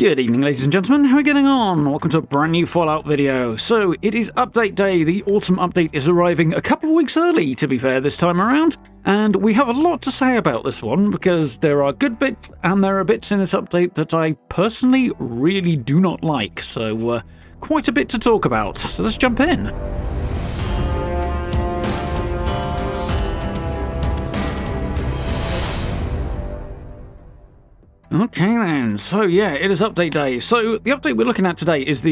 Good evening, ladies and gentlemen. How are we getting on? Welcome to a brand new Fallout video. So, it is update day. The autumn update is arriving a couple of weeks early, to be fair, this time around. And we have a lot to say about this one, because there are good bits and there are bits in this update that I personally really do not like. So, quite a bit to talk about. So let's jump in. Okay then, so yeah, it is update day. So the update we're looking at today is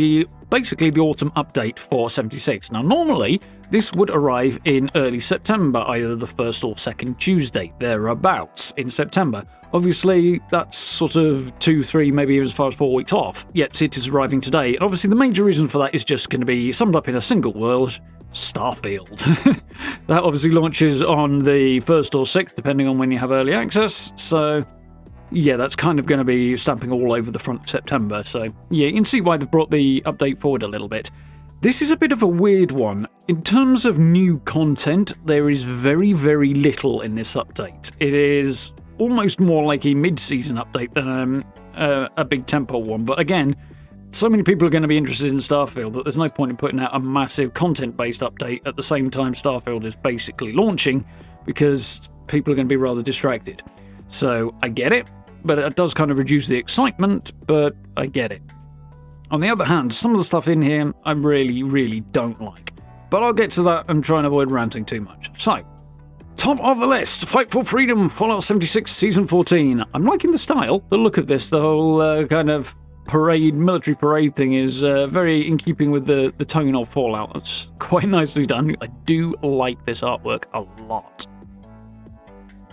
basically the autumn update for 76. Now normally, this would arrive in early September, either the first or second Tuesday, thereabouts in September. Obviously, that's sort of 2, 3, maybe even as far as 4 weeks off, yet it is arriving today. And obviously the major reason for that is just going to be summed up in a single word: Starfield. That obviously launches on the 1st or 6th, depending on when you have early access, so yeah, that's kind of going to be stamping all over the front of September, so yeah, you can see why they've brought the update forward a little bit. This is a bit of a weird one. In terms of new content, there is very, very little in this update. It is almost more like a mid-season update than a big tempo one, but again, so many people are going to be interested in Starfield that there's no point in putting out a massive content-based update at the same time Starfield is basically launching, because people are going to be rather distracted. So I get it, but it does kind of reduce the excitement, but I get it. On the other hand, some of the stuff in here I really, really don't like. But I'll get to that and try and avoid ranting too much. So, top of the list, Fight for Freedom, Fallout 76 Season 14. I'm liking the style, the look of this, the whole kind of military parade thing is very in keeping with the tone of Fallout. It's quite nicely done. I do like this artwork a lot.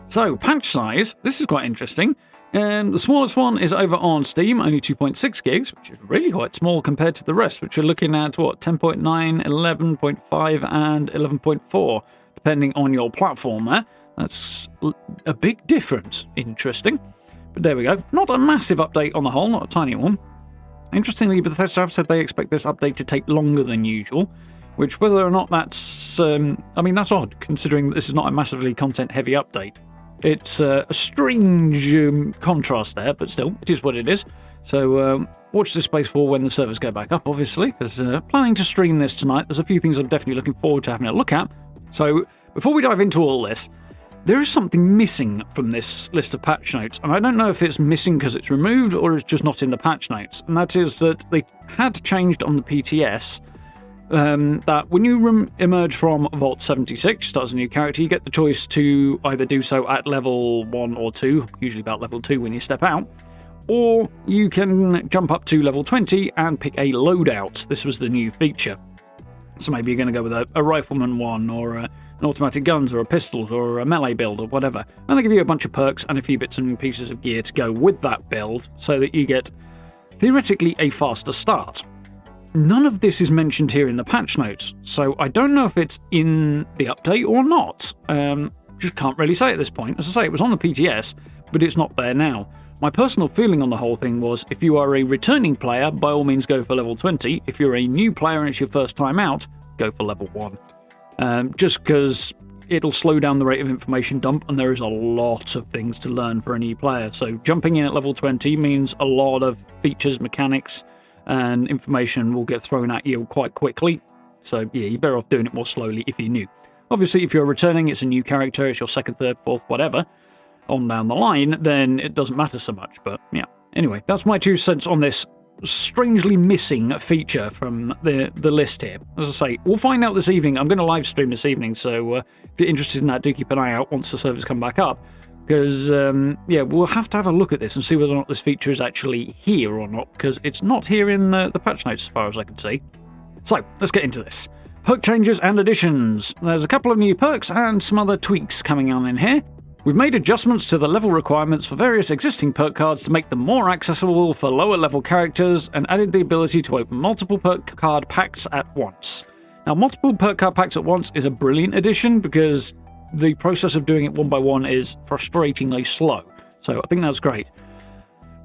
So, patch size, this is quite interesting. The smallest one is over on Steam, only 2.6 gigs, which is really quite small compared to the rest, which are looking at, 10.9, 11.5, and 11.4, depending on your platform there. That's a big difference. Interesting. But there we go. Not a massive update on the whole, not a tiny one. Interestingly, Bethesda have said they expect this update to take longer than usual, which whether or not that's... that's odd, considering this is not a massively content-heavy update. It's a strange contrast there, but still, it is what it is. So watch this space for when the servers go back up, obviously, because planning to stream this tonight. There's a few things I'm definitely looking forward to having a look at. So before we dive into all this, there is something missing from this list of patch notes, and I don't know if it's missing because it's removed or it's just not in the patch notes, and that is that they had changed on the PTS that when you emerge from Vault 76, start as a new character, you get the choice to either do so at level 1 or 2, usually about level 2 when you step out, or you can jump up to level 20 and pick a loadout. This was the new feature. So maybe you're going to go with a rifleman one, or an automatic guns, or a pistols, or a melee build, or whatever. And they give you a bunch of perks and a few bits and pieces of gear to go with that build, so that you get, theoretically, a faster start. None of this is mentioned here in the patch notes, so I don't know if it's in the update or not. Just can't really say at this point. As I say, it was on the PTS, but it's not there now. My personal feeling on the whole thing was, if you are a returning player, by all means go for level 20. If you're a new player and it's your first time out, go for level 1. Just because it'll slow down the rate of information dump, and there is a lot of things to learn for a new player. So jumping in at level 20 means a lot of features, mechanics, and information will get thrown at you quite quickly. So yeah, you're better off doing it more slowly if you're new. Obviously, if you're returning, it's a new character, it's your second, third, fourth, whatever, on down the line, then it doesn't matter so much. But yeah, anyway, that's my 2 cents on this strangely missing feature from the list here. As I say, we'll find out this evening. I'm going to live stream this evening, so if you're interested in that, do keep an eye out once the servers come back up. Because, yeah, we'll have to have a look at this and see whether or not this feature is actually here or not, because it's not here in the patch notes as far as I can see. So, let's get into this. Perk changes and additions. There's a couple of new perks and some other tweaks coming on in here. We've made adjustments to the level requirements for various existing perk cards to make them more accessible for lower level characters, and added the ability to open multiple perk card packs at once. Now, multiple perk card packs at once is a brilliant addition, because the process of doing it one by one is frustratingly slow. So I think that's great.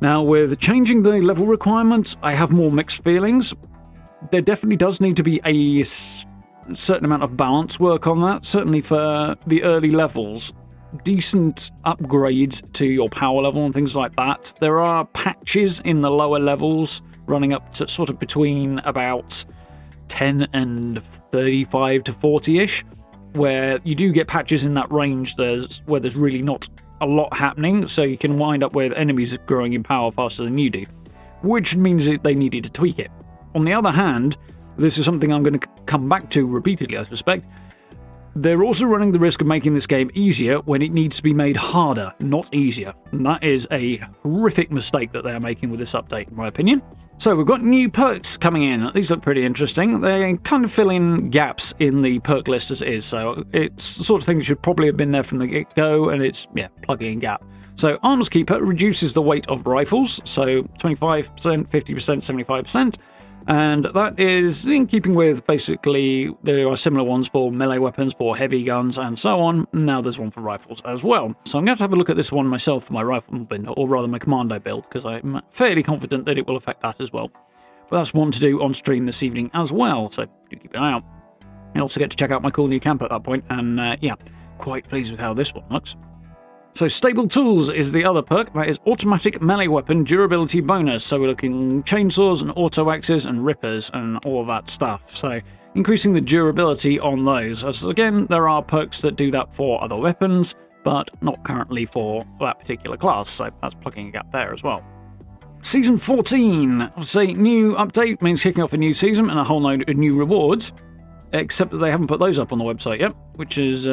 Now, with changing the level requirements, I have more mixed feelings. There definitely does need to be a certain amount of balance work on that, certainly for the early levels. decent upgrades to your power level and things like that. There are patches in the lower levels running up to sort of between about 10 and 35 to 40-ish, where you do get patches in that range where there's really not a lot happening, so you can wind up with enemies growing in power faster than you do, which means that they needed to tweak it. On the other hand, this is something I'm going to come back to repeatedly, I suspect. They're also running the risk of making this game easier when it needs to be made harder, not easier. And that is a horrific mistake that they are making with this update, in my opinion. So we've got new perks coming in. These look pretty interesting. They kind of fill in gaps in the perk list as it is. So it's the sort of thing that should probably have been there from the get-go, and it's, plugging in gap. So Armor's Keeper reduces the weight of rifles, so 25%, 50%, 75%. And that is in keeping with, basically, there are similar ones for melee weapons, for heavy guns, and so on. Now there's one for rifles as well. So I'm going to have a look at this one myself for my rifle build, or rather my commando build, because I'm fairly confident that it will affect that as well. But that's one to do on stream this evening as well, so do keep an eye out. I also get to check out my cool new camp at that point, and quite pleased with how this one looks. So Stable Tools is the other perk. That is automatic melee weapon durability bonus. So we're looking chainsaws and auto axes and rippers and all of that stuff. So increasing the durability on those. As again, there are perks that do that for other weapons, but not currently for that particular class. So that's plugging a gap there as well. Season 14. Obviously, new update means kicking off a new season and a whole load of new rewards. Except that they haven't put those up on the website yet, which is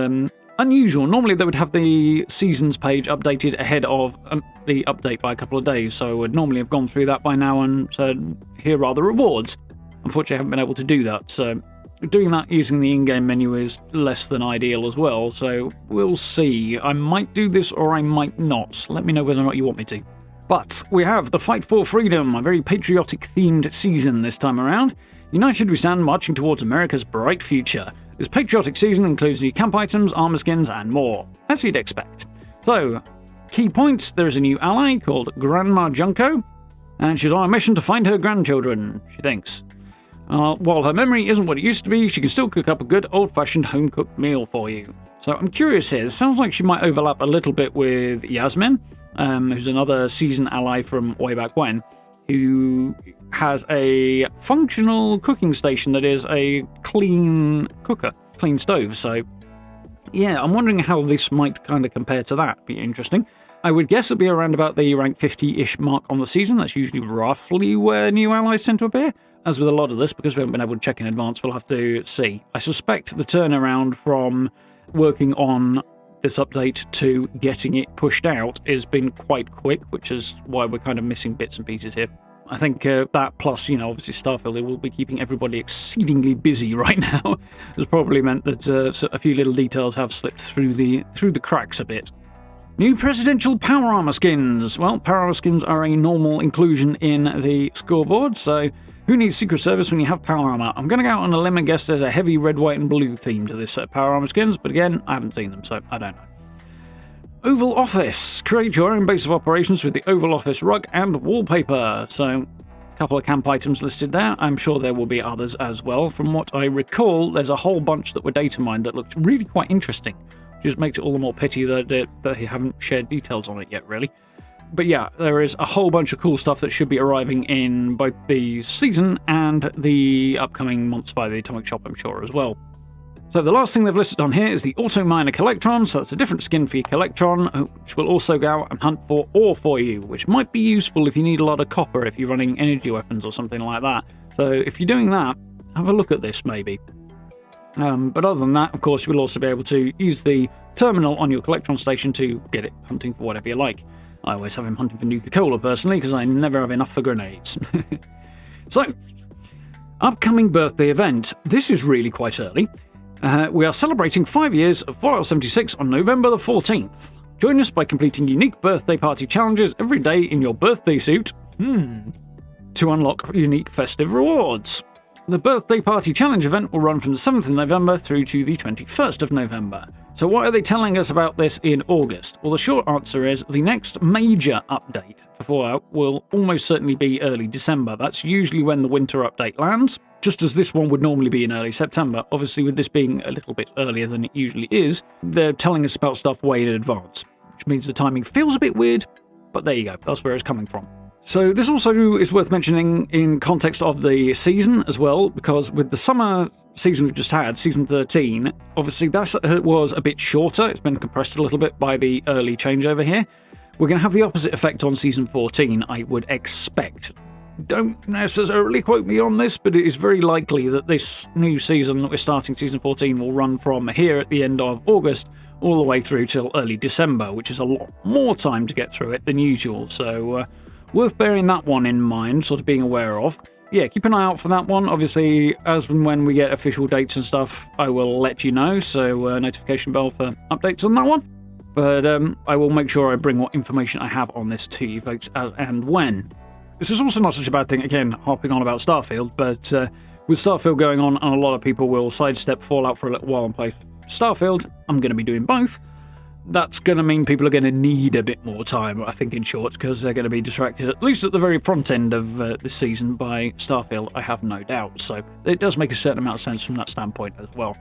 unusual. Normally they would have the seasons page updated ahead of the update by a couple of days, so I would normally have gone through that by now and said, here are the rewards. Unfortunately, I haven't been able to do that, so doing that using the in-game menu is less than ideal as well, so we'll see. I might do this or I might not. Let me know whether or not you want me to. But we have the Fight for Freedom, a very patriotic-themed season this time around. United we stand, marching towards America's bright future. This patriotic season includes new camp items, armor skins, and more, as you'd expect. So, key points: there is a new ally called Grandma Junko, and she's on a mission to find her grandchildren, she thinks. While her memory isn't what it used to be, she can still cook up a good old-fashioned home-cooked meal for you. So I'm curious here, it sounds like she might overlap a little bit with Yasmin, who's another season ally from way back when, who has a functional cooking station that is a clean cooker, clean stove. So, yeah, I'm wondering how this might kind of compare to that. Be interesting. I would guess it'll be around about the rank 50-ish mark on the season. That's usually roughly where new allies tend to appear. As with a lot of this, because we haven't been able to check in advance, we'll have to see. I suspect the turnaround from working on this update to getting it pushed out has been quite quick, which is why we're kind of missing bits and pieces here. I think that plus, obviously Starfield will be keeping everybody exceedingly busy right now. Has probably meant that a few little details have slipped through the cracks a bit. New presidential power armor skins. Well, power armor skins are a normal inclusion in the scoreboard, so who needs Secret Service when you have power armor? I'm going to go out on a limb and guess there's a heavy red, white, and blue theme to this set of power armor skins, but again, I haven't seen them, so I don't know. Oval Office. Create your own base of operations with the Oval Office rug and wallpaper. So, a couple of camp items listed there. I'm sure there will be others as well. From what I recall, there's a whole bunch that were data mined that looked really quite interesting. Just makes it all the more pity that they haven't shared details on it yet, really. But yeah, there is a whole bunch of cool stuff that should be arriving in both the season and the upcoming months by the Atomic Shop, I'm sure, as well. So the last thing they've listed on here is the Auto Miner Collectron, so that's a different skin for your Collectron, which will also go out and hunt for ore for you, which might be useful if you need a lot of copper, if you're running energy weapons or something like that. So if you're doing that, have a look at this maybe. But other than that, of course, you will also be able to use the terminal on your Collectron station to get it hunting for whatever you like. I always have him hunting for Nuka-Cola, personally, because I never have enough for grenades. So, upcoming birthday event. This is really quite early. We are celebrating 5 years of Fallout 76 on November the 14th. Join us by completing unique birthday party challenges every day in your birthday suit to unlock unique festive rewards. The birthday party challenge event will run from the 7th of November through to the 21st of November. So why are they telling us about this in August? Well, the short answer is the next major update for Fallout will almost certainly be early December. That's usually when the winter update lands, just as this one would normally be in early September. Obviously, with this being a little bit earlier than it usually is, they're telling us about stuff way in advance, which means the timing feels a bit weird, but there you go. That's where it's coming from. So this also is worth mentioning in context of the season as well, because with the summer season we've just had, season 13, obviously that was a bit shorter. It's been compressed a little bit by the early changeover here. We're going to have the opposite effect on season 14, I would expect. Don't necessarily quote me on this, but it is very likely that this new season that we're starting, season 14, will run from here at the end of August all the way through till early December, which is a lot more time to get through it than usual. So worth bearing that one in mind, sort of being aware of. Yeah, keep an eye out for that one. Obviously, as and when we get official dates and stuff, I will let you know. So notification bell for updates on that one. But I will make sure I bring what information I have on this to you folks as and when. This is also not such a bad thing, again, harping on about Starfield, but with Starfield going on, and a lot of people will sidestep Fallout for a little while and play Starfield, I'm going to be doing both. That's going to mean people are going to need a bit more time, I think, in short, because they're going to be distracted, at least at the very front end of this season, by Starfield, I have no doubt. So it does make a certain amount of sense from that standpoint as well.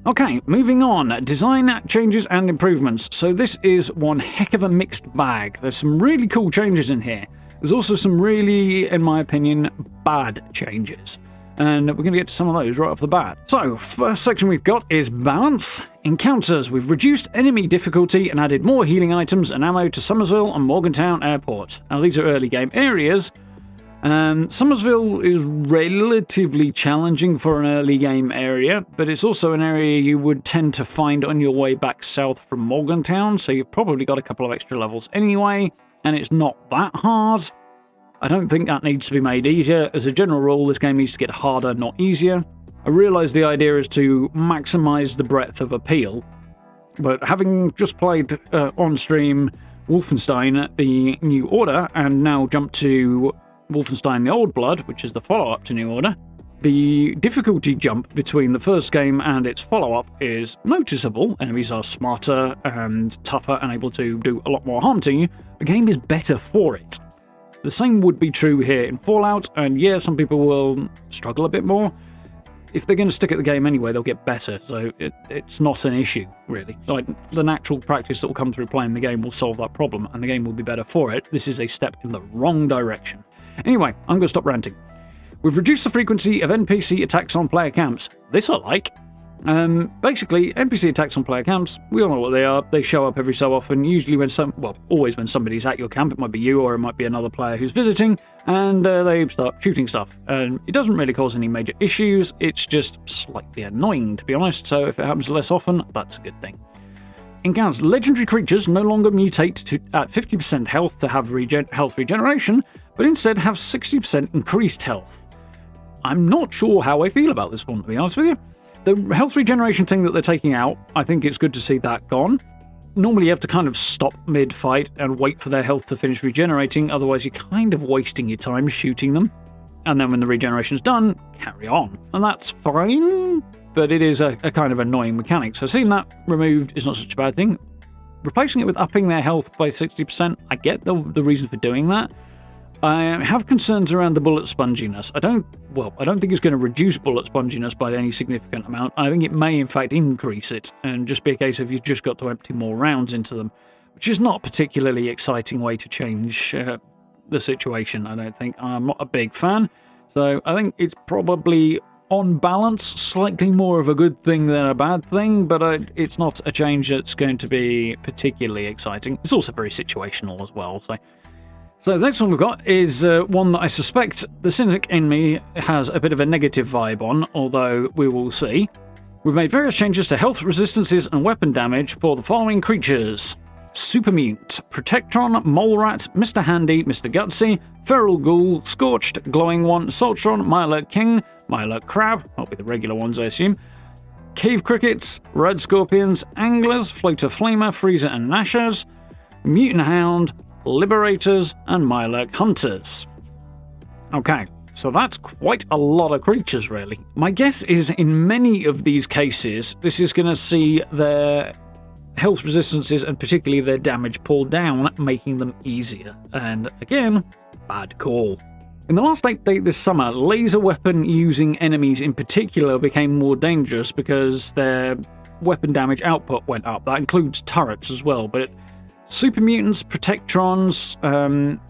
Okay, moving on. Design changes and improvements. So this is one heck of a mixed bag. There's some really cool changes in here. There's also some really, in my opinion, bad changes. And we're going to get to some of those right off the bat. So, first section we've got is balance. Encounters. We've reduced enemy difficulty and added more healing items and ammo to Summersville and Morgantown Airport. Now, these are early game areas. Summersville is relatively challenging for an early game area, but it's also an area you would tend to find on your way back south from Morgantown, so you've probably got a couple of extra levels anyway, and it's not that hard. I don't think that needs to be made easier. As a general rule, this game needs to get harder, not easier. I realise the idea is to maximise the breadth of appeal, but having just played on stream Wolfenstein The New Order, and now jumped to Wolfenstein The Old Blood, which is the follow-up to New Order, the difficulty jump between the first game and its follow-up is noticeable. Enemies are smarter and tougher and able to do a lot more harm to you. The game is better for it. The same would be true here in Fallout, and yeah, some people will struggle a bit more. If they're going to stick at the game anyway, they'll get better, so it's not an issue, really. Like, the natural practice that will come through playing the game will solve that problem, and the game will be better for it. This is a step in the wrong direction. Anyway, I'm going to stop ranting. We've reduced the frequency of NPC attacks on player camps. This I like. Basically, NPC attacks on player camps, we all know what they are. They show up every so often, usually when always when somebody's at your camp. It might be you, or it might be another player who's visiting, and they start shooting stuff. And it doesn't really cause any major issues, it's just slightly annoying, to be honest, so if it happens less often, that's a good thing. Encounters. Legendary creatures no longer mutate at 50% health to have health regeneration, but instead have 60% increased health. I'm not sure how I feel about this one, to be honest with you. The health regeneration thing that they're taking out, I think it's good to see that gone. Normally you have to kind of stop mid-fight and wait for their health to finish regenerating, otherwise you're kind of wasting your time shooting them. And then when the regeneration's done, carry on. And that's fine, but it is a kind of annoying mechanic. So seeing that removed is not such a bad thing. Replacing it with upping their health by 60%, I get the reason for doing that. I have concerns around the bullet sponginess. I don't think it's going to reduce bullet sponginess by any significant amount. I think it may, in fact, increase it, and just be a case of you've just got to empty more rounds into them, which is not a particularly exciting way to change the situation, I don't think. I'm not a big fan, so I think it's probably, on balance, slightly more of a good thing than a bad thing, but it's not a change that's going to be particularly exciting. It's also very situational as well, So the next one we've got is one that I suspect the cynic in me has a bit of a negative vibe on, although we will see. We've made various changes to health resistances and weapon damage for the following creatures. Supermute, Protectron, Mole Rat, Mr. Handy, Mr. Gutsy, Feral Ghoul, Scorched, Glowing One, Soltron, Mirelurk King, Mirelurk Crab, that'll be the regular ones I assume, Cave Crickets, Red Scorpions, Anglers, Floater Flamer, Freezer and Gnashers, Mutant Hound, Liberators, and Mirelurk Hunters. Okay, So that's quite a lot of creatures, really. My guess is in many of these cases, this is going to see their health resistances and particularly their damage pulled down, making them easier. And again, bad call. In the last update this summer, laser weapon using enemies in particular became more dangerous because their weapon damage output went up. That includes turrets as well, but super mutants, protectrons,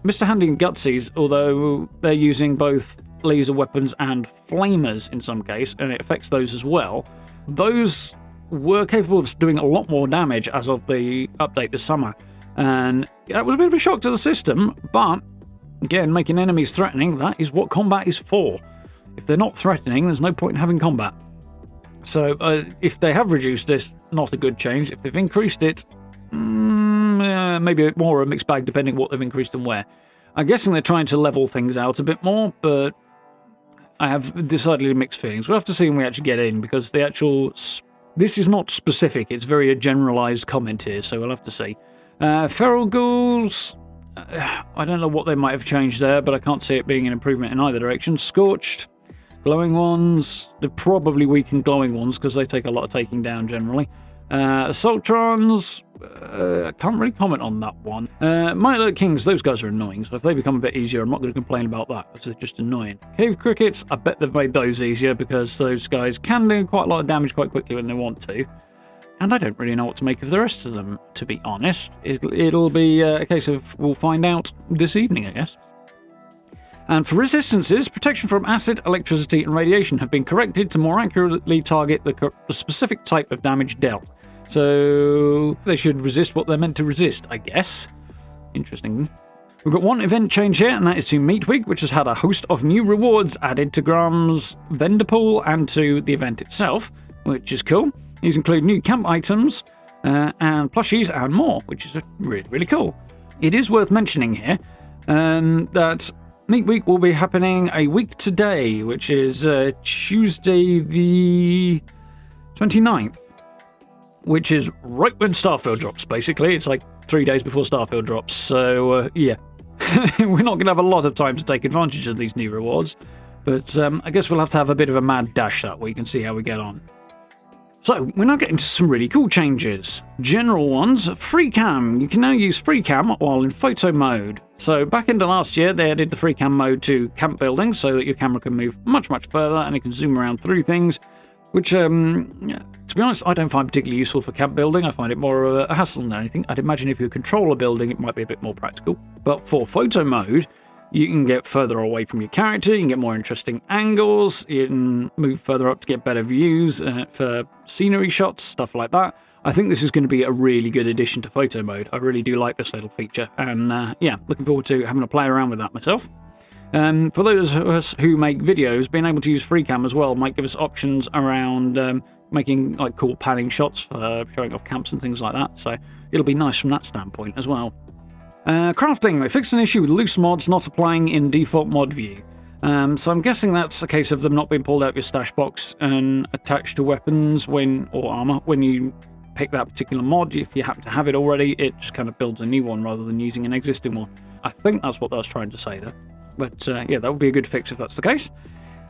Mr. Handy and Gutsies, although they're using both laser weapons and flamers in some case, and it affects those as well, those were capable of doing a lot more damage as of the update this summer. And that was a bit of a shock to the system, but again, making enemies threatening, that is what combat is for. If they're not threatening, there's no point in having combat. So if they have reduced this, not a good change. If they've increased it, maybe a bit more, a mixed bag depending what they've increased and where. I'm guessing they're trying to level things out a bit more, but I have decidedly mixed feelings. We'll have to see when we actually get in, because the actual... This is not specific, it's very a generalised comment here, so we'll have to see. Feral ghouls... I don't know what they might have changed there, but I can't see it being an improvement in either direction. Scorched, glowing ones, they're probably weakened glowing ones because they take a lot of taking down generally. Assaultrons, I can't really comment on that one. Might Alert Kings, those guys are annoying, so if they become a bit easier, I'm not going to complain about that, because they're just annoying. Cave Crickets, I bet they've made those easier because those guys can do quite a lot of damage quite quickly when they want to. And I don't really know what to make of the rest of them, to be honest. It'll be a case of we'll find out this evening, I guess. And for resistances, protection from acid, electricity, and radiation have been corrected to more accurately target the specific type of damage dealt. So they should resist what they're meant to resist, I guess. Interesting. We've got one event change here, and that is to Meat Week, which has had a host of new rewards added to Graham's vendor pool and to the event itself, which is cool. These include new camp items and plushies and more, which is really, really cool. It is worth mentioning here that Meat Week will be happening a week today, which is Tuesday the 29th, which is right when Starfield drops, basically. It's like 3 days before Starfield drops, so yeah. We're not going to have a lot of time to take advantage of these new rewards, but I guess we'll have to have a bit of a mad dash that week and see how we get on. So, we're now getting to some really cool changes. General ones, free cam. You can now use free cam while in photo mode. So, back into last year, they added the free cam mode to camp buildings so that your camera can move much, much further and it can zoom around through things, which, to be honest, I don't find particularly useful for camp building. I find it more of a hassle than anything. I'd imagine if you control a building, it might be a bit more practical. But for photo mode, you can get further away from your character, you can get more interesting angles, you can move further up to get better views for scenery shots, stuff like that. I think this is going to be a really good addition to photo mode. I really do like this little feature, and yeah, looking forward to having a play around with that myself. For those of us who make videos, being able to use free cam as well might give us options around making like cool panning shots for showing off camps and things like that, so it'll be nice from that standpoint as well. Crafting, they fixed an issue with loose mods not applying in default mod view. So I'm guessing that's a case of them not being pulled out of your stash box and attached to weapons or armor when you pick that particular mod. If you happen to have it already, it just kind of builds a new one rather than using an existing one. I think that's what I was trying to say there. But yeah, that would be a good fix if that's the case.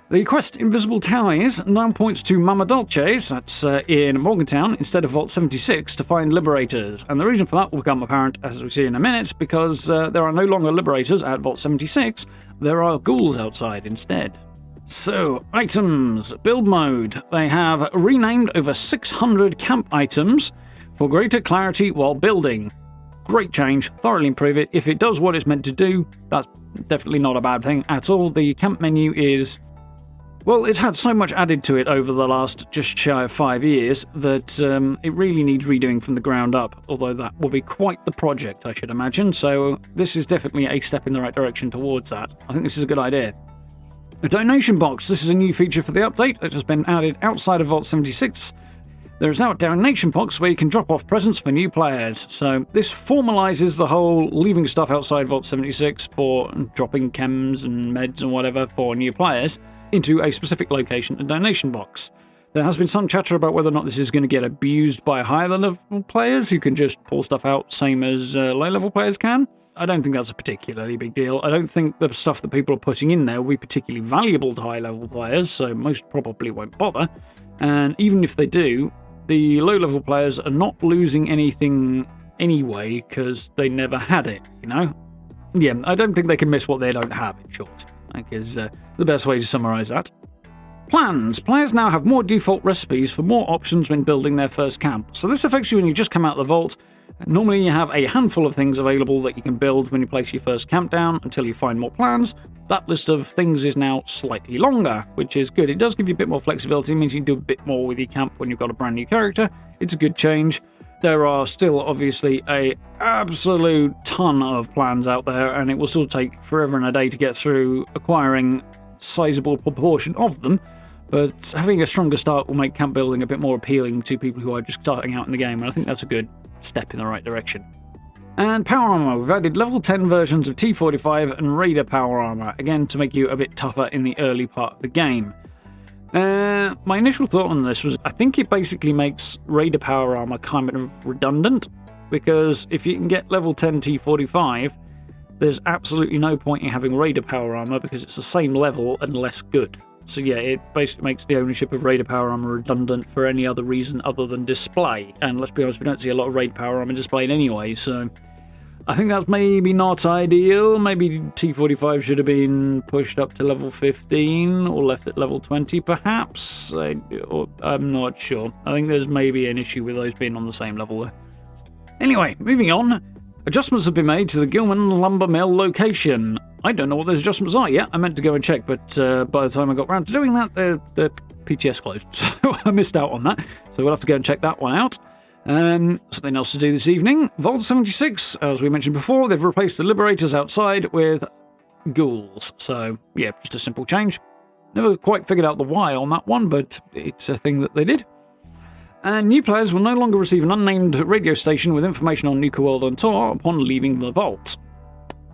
The quest Invisible Ties now points to Mama Dolce's, that's in Morgantown, instead of Vault 76, to find Liberators. And the reason for that will become apparent as we see in a minute, because there are no longer Liberators at Vault 76, there are ghouls outside instead. So, items, build mode. They have renamed over 600 camp items for greater clarity while building. Great change, thoroughly improve it. If it does what it's meant to do, that's definitely not a bad thing at all. The camp menu is... well, it's had so much added to it over the last just shy of 5 years that it really needs redoing from the ground up, although that will be quite the project, I should imagine. So this is definitely a step in the right direction towards that. I think this is a good idea. A donation box. This is a new feature for the update that has been added outside of Vault 76. There is now a donation box where you can drop off presents for new players. So this formalises the whole leaving stuff outside Vault 76 for dropping chems and meds and whatever for new players into a specific location, a donation box. There has been some chatter about whether or not this is going to get abused by higher level players who can just pull stuff out, same as low level players can. I don't think that's a particularly big deal. I don't think the stuff that people are putting in there will be particularly valuable to high-level players, so most probably won't bother. And even if they do, the low-level players are not losing anything anyway because they never had it, you know? Yeah, I don't think they can miss what they don't have, in short. I think is the best way to summarise that. Plans. Players now have more default recipes for more options when building their first camp. So this affects you when you just come out of the vault. Normally you have a handful of things available that you can build when you place your first camp down until you find more plans. That list of things is now slightly longer, which is good. It does give you a bit more flexibility. It means you can do a bit more with your camp when you've got a brand new character. It's a good change. There are still obviously a absolute ton of plans out there, and it will still take forever and a day to get through acquiring sizable proportion of them. But having a stronger start will make camp building a bit more appealing to people who are just starting out in the game, and I think that's a good step in the right direction. And power armor. We've added level 10 versions of T45 and Raider power armor, again to make you a bit tougher in the early part of the game. My initial thought on this was I think it basically makes Raider power armor kind of redundant, because if you can get level 10 T45, there's absolutely no point in having Raider power armor because it's the same level and less good. So yeah, it basically makes the ownership of Raider power armor redundant for any other reason other than display. And let's be honest, we don't see a lot of Raider power armor displayed anyway, so I think that's maybe not ideal. Maybe T45 should have been pushed up to level 15 or left at level 20 perhaps. I'm not sure. I think there's maybe an issue with those being on the same level there. Anyway, moving on. Adjustments have been made to the Gilman Lumber Mill location. I don't know what those adjustments are yet. I meant to go and check, but by the time I got around to doing that, the PTS closed. So I missed out on that. So we'll have to go and check that one out. Something else to do this evening. Vault 76, as we mentioned before, they've replaced the Liberators outside with ghouls. So, yeah, just a simple change. Never quite figured out the why on that one, but it's a thing that they did. And new players will no longer receive an unnamed radio station with information on Nuka World on tour upon leaving the vault.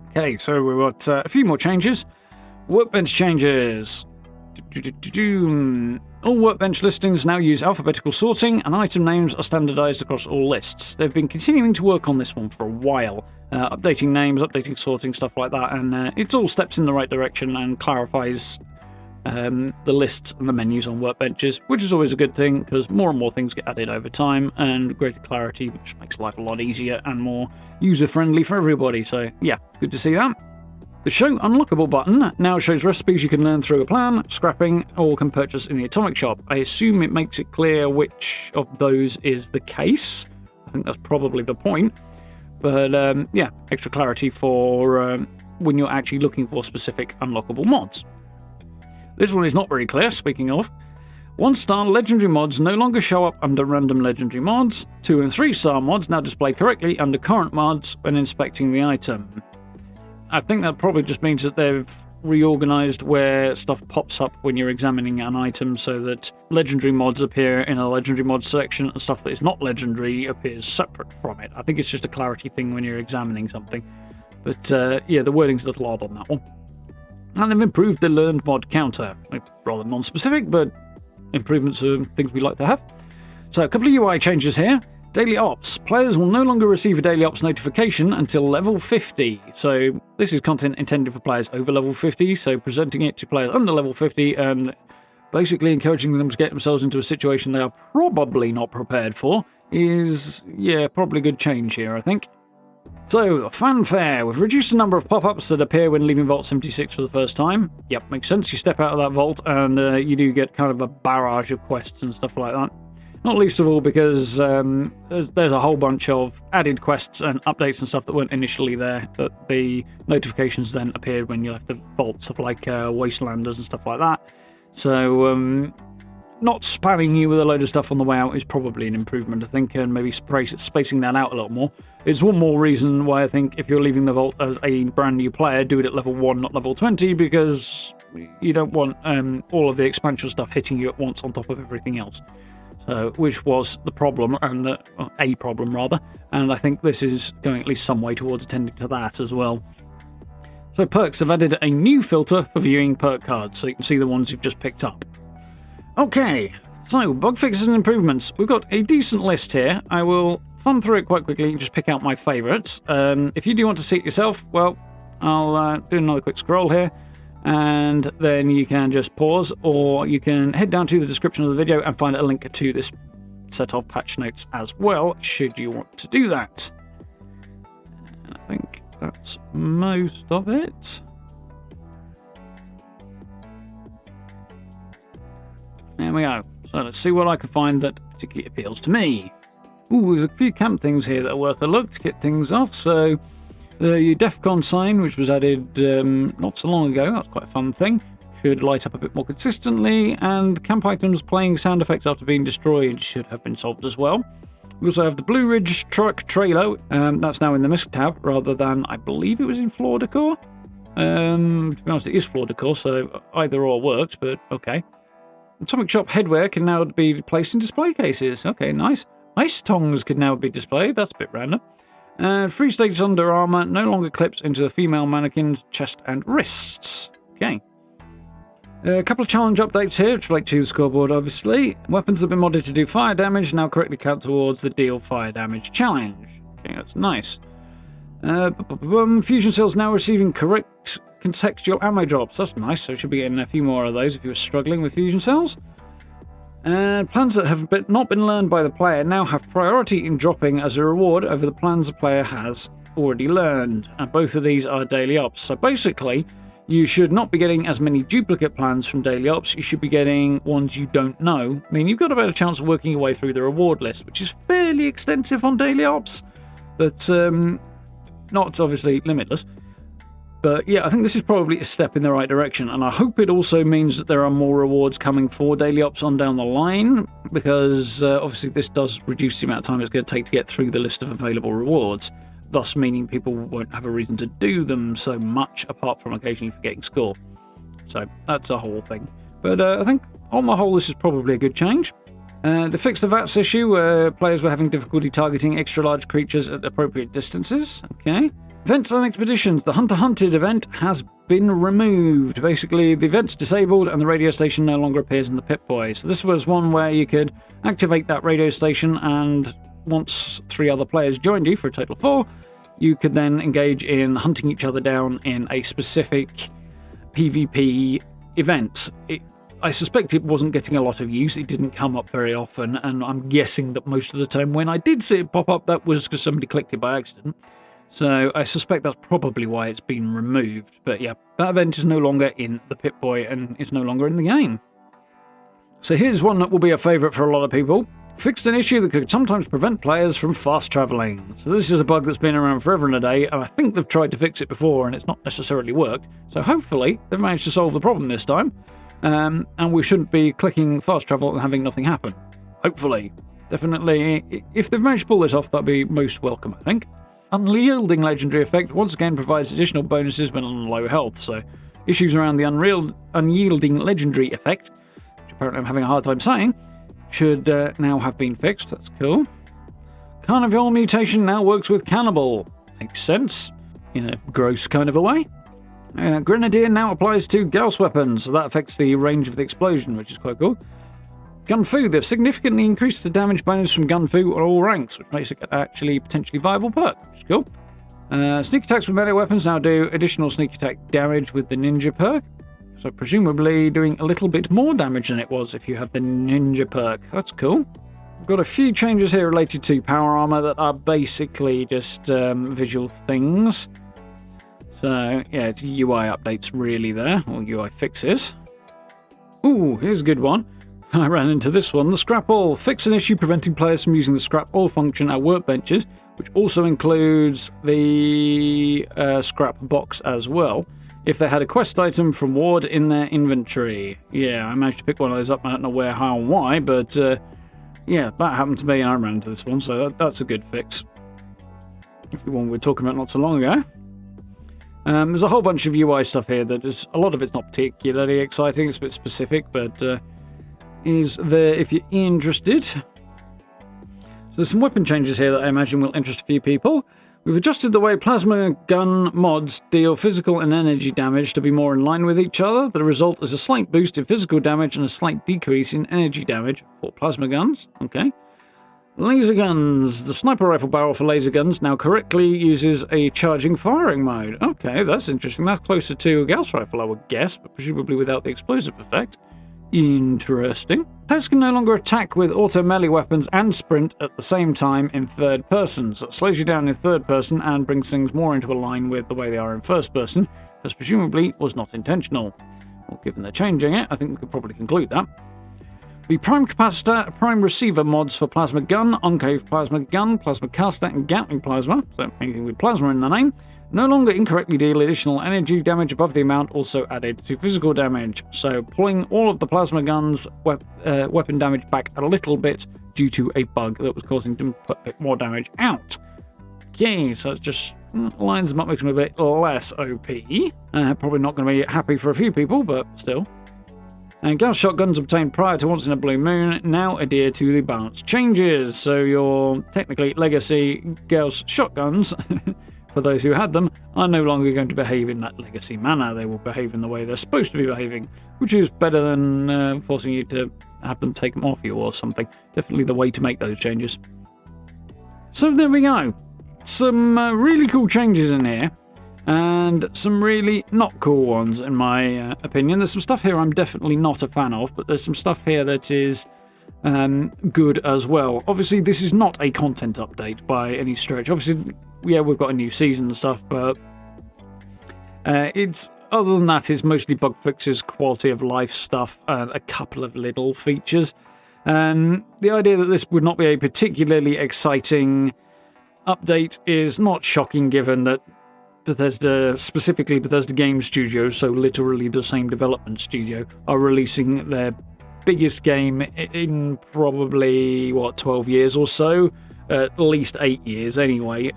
Okay, so we've got a few more changes. Workbench changes. All workbench listings now use alphabetical sorting, and item names are standardized across all lists. They've been continuing to work on this one for a while, updating names, updating sorting, stuff like that, and it's all steps in the right direction and clarifies the lists and the menus on workbenches, which is always a good thing because more and more things get added over time and greater clarity, which makes life a lot easier and more user-friendly for everybody. So yeah, good to see that. The Show Unlockable button now shows recipes you can learn through a plan, scrapping, or can purchase in the Atomic Shop. I assume it makes it clear which of those is the case. I think that's probably the point. But yeah, extra clarity for when you're actually looking for specific unlockable mods. This one is not very clear, speaking of. 1-star legendary mods no longer show up under random legendary mods. 2- and 3-star mods now display correctly under current mods when inspecting the item. I think that probably just means that they've reorganized where stuff pops up when you're examining an item so that legendary mods appear in a legendary mod section and stuff that is not legendary appears separate from it. I think it's just a clarity thing when you're examining something. But yeah, the wording's a little odd on that one. And they've improved the learned mod counter. Rather non-specific, but improvements are things we like to have. So a couple of UI changes here. Daily Ops. Players will no longer receive a Daily Ops notification until level 50. So this is content intended for players over level 50, so presenting it to players under level 50 and basically encouraging them to get themselves into a situation they are probably not prepared for is, yeah, probably a good change here, I think. So, fanfare. We've reduced the number of pop-ups that appear when leaving Vault 76 for the first time. Yep, makes sense. You step out of that vault and you do get kind of a barrage of quests and stuff like that. Not least of all because there's a whole bunch of added quests and updates and stuff that weren't initially there, but the notifications then appeared when you left the vault, stuff like Wastelanders and stuff like that. So, not spamming you with a load of stuff on the way out is probably an improvement, I think, and maybe spacing that out a little more. It's one more reason why I think if you're leaving the vault as a brand new player, do it at level 1, not level 20, because you don't want all of the expansion stuff hitting you at once on top of everything else. So, which was the problem, and a problem rather, and I think this is going at least some way towards attending to that as well. So perks have added a new filter for viewing perk cards, so you can see the ones you've just picked up. Okay, So, bug fixes and improvements. We've got a decent list here. I will thumb through it quite quickly and just pick out my favourites. If you do want to see it yourself, well, I'll do another quick scroll here, and then you can just pause, or you can head down to the description of the video and find a link to this set of patch notes as well, should you want to do that. And I think that's most of it. There we go. So let's see what I can find that particularly appeals to me. Ooh, there's a few camp things here that are worth a look to get things off. So the DEFCON sign, which was added not so long ago, that's quite a fun thing. Should light up a bit more consistently, and camp items playing sound effects after being destroyed should have been solved as well. We also have the Blue Ridge truck trailer. That's now in the misc tab rather than, I believe it was in floor decor. To be honest, it is floor decor, so either or works, but okay. Atomic Shop headwear can now be placed in display cases. Okay, nice. Ice tongs can now be displayed. That's a bit random. Free stage under armor no longer clips into the female mannequin's chest and wrists. Okay. A couple of challenge updates here, which relate to the scoreboard, obviously. Weapons have been modded to do fire damage, now correctly count towards the deal fire damage challenge. Okay, that's nice. Fusion cells now receiving correct contextual ammo drops. That's nice, so we should be getting a few more of those if you were struggling with fusion cells. Plans that have not been learned by the player now have priority in dropping as a reward over the plans the player has already learned. And both of these are daily ops. So basically, you should not be getting as many duplicate plans from daily ops. You should be getting ones you don't know. I mean, you've got a better chance of working your way through the reward list, which is fairly extensive on daily ops, but not obviously limitless. But yeah, I think this is probably a step in the right direction, and I hope it also means that there are more rewards coming for daily ops on down the line, because obviously this does reduce the amount of time it's going to take to get through the list of available rewards, thus meaning people won't have a reason to do them so much, apart from occasionally forgetting score. So that's a whole thing. But I think on the whole this is probably a good change. They fixed the VATS issue where players were having difficulty targeting extra large creatures at appropriate distances. Okay. Events and expeditions. The Hunter Hunted event has been removed. Basically, the event's disabled and the radio station no longer appears in the Pip-Boy. So this was one where you could activate that radio station, and once 3 other players joined you for a total of 4, you could then engage in hunting each other down in a specific PvP event. I suspect it wasn't getting a lot of use. It didn't come up very often, and I'm guessing that most of the time when I did see it pop up, that was because somebody clicked it by accident. So I suspect that's probably why it's been removed. But yeah, that event is no longer in the Pip-Boy and is no longer in the game. So here's one that will be a favourite for a lot of people. Fixed an issue that could sometimes prevent players from fast travelling. So this is a bug that's been around forever and a day, and I think they've tried to fix it before and it's not necessarily worked. So hopefully they've managed to solve the problem this time. And we shouldn't be clicking fast travel and having nothing happen. Hopefully. Definitely, if they've managed to pull this off, that'd be most welcome, I think. Unyielding legendary effect once again provides additional bonuses when on low health, so issues around the unyielding legendary effect, which apparently I'm having a hard time saying, should now have been fixed. That's cool. Carnivore mutation now works with Cannibal. Makes sense, in a gross kind of a way. Grenadier now applies to Gauss weapons, so that affects the range of the explosion, which is quite cool. Gun Fu, they've significantly increased the damage bonus from Gun Fu on all ranks, which makes it actually potentially viable perk, which is cool. Sneak attacks with melee weapons now do additional sneak attack damage with the ninja perk, so presumably doing a little bit more damage than it was if you have the ninja perk. That's cool. We've got a few changes here related to power armor that are basically just visual things. So yeah, it's UI updates really there, or UI fixes. Ooh, here's a good one. I ran into this one. The scrap all. Fix an issue preventing players from using the scrap all function at workbenches, which also includes the scrap box as well, if they had a quest item from Ward in their inventory. Yeah, I managed to pick one of those up. I don't know where, how, and why, but yeah, that happened to me and I ran into this one, so that's a good fix. The one we were talking about not so long ago. There's a whole bunch of UI stuff here that is, a lot of it's not particularly exciting. It's a bit specific, but is there if you're interested. So there's some weapon changes here that I imagine will interest a few people. We've adjusted the way plasma gun mods deal physical and energy damage to be more in line with each other. The result is a slight boost in physical damage and a slight decrease in energy damage for plasma guns. Okay. Laser guns. The sniper rifle barrel for laser guns now correctly uses a charging firing mode. Okay, that's interesting. That's closer to a Gauss rifle, I would guess, but presumably without the explosive effect. Interesting. Players can no longer attack with auto melee weapons and sprint at the same time in third person. So it slows you down in third person and brings things more into a line with the way they are in first person, as presumably was not intentional. Well, given they're changing it, I think we could probably conclude that. The prime capacitor, prime receiver mods for plasma gun, enclave plasma gun, plasma caster, and Gatling plasma, so anything with plasma in the name, no longer incorrectly deal additional energy damage above the amount also added to physical damage. So pulling all of the plasma guns' weapon damage back a little bit due to a bug that was causing them to put a bit more damage out. Okay, so it's just lines them up, making them a bit less OP. Probably not going to be happy for a few people, but still. And Gauss shotguns obtained prior to Once in a Blue Moon now adhere to the balance changes. So your technically legacy Gauss shotguns, for those who had them, are no longer going to behave in that legacy manner. They will behave in the way they're supposed to be behaving, which is better than forcing you to have them take them off you or something. Definitely the way to make those changes. So there we go. Some really cool changes in here. And some really not cool ones, in my opinion. There's some stuff here I'm definitely not a fan of, but there's some stuff here that is good as well. Obviously, this is not a content update by any stretch. Obviously, yeah, we've got a new season and stuff, but it's other than that, it's mostly bug fixes, quality of life stuff, and a couple of little features. The idea that this would not be a particularly exciting update is not shocking, given that Bethesda, specifically Bethesda Game Studios, so literally the same development studio, are releasing their biggest game in probably, 12 years or so? At least 8 years anyway,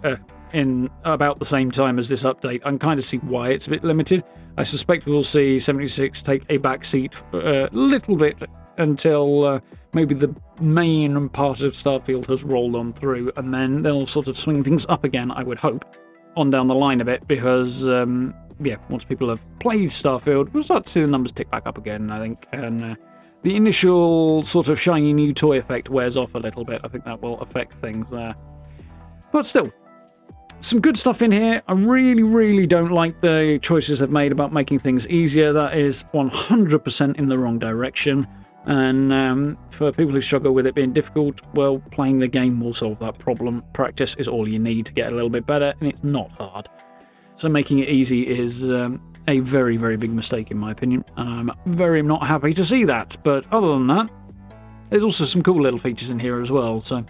in about the same time as this update. I can kind of see why it's a bit limited. I suspect we'll see 76 take a backseat a little bit until maybe the main part of Starfield has rolled on through, and then they'll sort of swing things up again, I would hope, on down the line a bit, because once people have played Starfield, we'll start to see the numbers tick back up again, I think, and the initial sort of shiny new toy effect wears off a little bit. I think that will affect things there. But still, some good stuff in here. I really, really don't like the choices they've made about making things easier. That is 100% in the wrong direction. And for people who struggle with it being difficult, well, playing the game will solve that problem. Practice is all you need to get a little bit better, and it's not hard. So making it easy is a very, very big mistake, in my opinion. And I'm very not happy to see that. But other than that, there's also some cool little features in here as well. So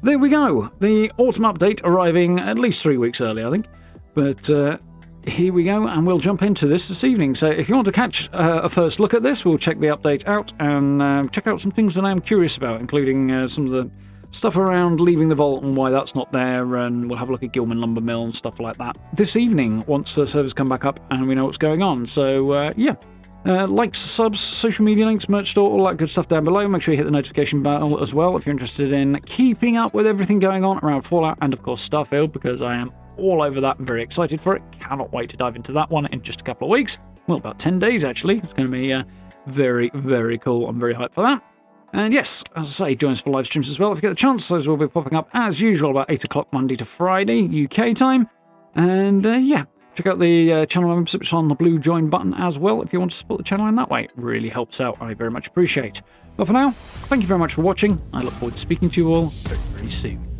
there we go. The autumn update arriving at least 3 weeks early, I think. But here we go, and we'll jump into this evening. So if you want to catch a first look at this, we'll check the update out and check out some things that I'm curious about, including some of the stuff around leaving the vault and why that's not there, and we'll have a look at Gilman Lumber Mill and stuff like that this evening once the servers come back up and we know what's going on. So yeah, likes, subs, social media links, merch store, all that good stuff down below. Make sure you hit the notification bell as well if you're interested in keeping up with everything going on around Fallout and of course Starfield, because I am all over that and very excited for it. Cannot wait to dive into that one in just a couple of weeks. Well, about 10 days actually. It's going to be very, very cool. I'm very hyped for that. And yes, as I say, join us for live streams as well if you get the chance. Those will be popping up as usual about 8 o'clock Monday to Friday UK time. And yeah, check out the channel memberships on the blue join button as well if you want to support the channel in that way. It really helps out. I very much appreciate. But for now, thank you very much for watching. I look forward to speaking to you all very, very soon.